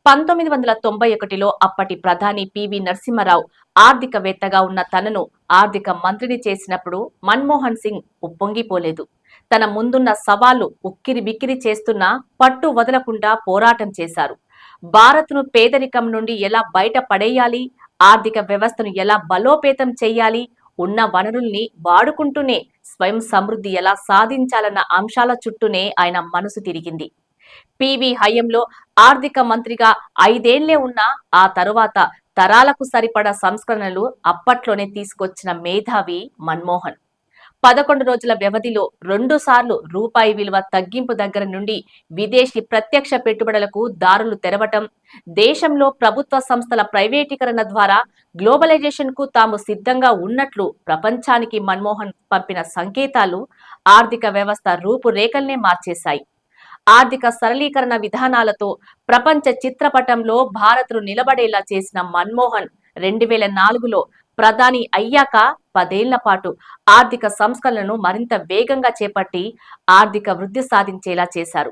1991లో అప్పటి ప్రధాని పివి నరసింహారావు ఆర్థికవేత్తగా ఉన్న తనను ఆర్థిక మంత్రిని చేసినప్పుడు మన్మోహన్ సింగ్ ఉప్పొంగిపోలేదు. తన ముందున్న సవాళ్లు ఉక్కిరిబిక్కిరి చేస్తున్నా పట్టు వదలకుండా పోరాటం చేశారు. భారత్ను పేదరికం నుండి ఎలా బయట పడేయాలి, ఆర్థిక వ్యవస్థను ఎలా బలోపేతం చేయాలి, ఉన్న వనరుల్ని వాడుకుంటూనే స్వయం సమృద్ధి ఎలా సాధించాలన్న అంశాల చుట్టూనే ఆయన మనసు తిరిగింది. పివి హయంలో ఆర్థిక మంత్రిగా 5 ఏళ్లే ఉన్నా ఆ తరువాత తరాలకు సరిపడా సంస్కరణలు అప్పట్లోనే తీసుకొచ్చిన మేధావి మన్మోహన్. 11 రోజుల వ్యవధిలో 2 సార్లు రూపాయి విలువ తగ్గింపు దగ్గర నుండి విదేశీ ప్రత్యక్ష పెట్టుబడులకు దారులు తెరవటం, దేశంలో ప్రభుత్వ సంస్థల ప్రైవేటీకరణ ద్వారా గ్లోబలైజేషన్ కు తాము సిద్ధంగా ఉన్నట్లు ప్రపంచానికి మన్మోహన్ పంపిన సంకేతాలు ఆర్థిక వ్యవస్థ రూపురేఖల్నే మార్చేశాయి. ఆర్థిక సరళీకరణ విధానాలతో ప్రపంచ చిత్రపటంలో భారత్ను నిలబడేలా చేసిన మన్మోహన్ 2004లో ప్రధాని అయ్యాక 10 ఏళ్ల పాటు ఆర్థిక సంస్కరణలను మరింత వేగంగా చేపట్టి ఆర్థిక వృద్ధి సాధించేలా చేశారు.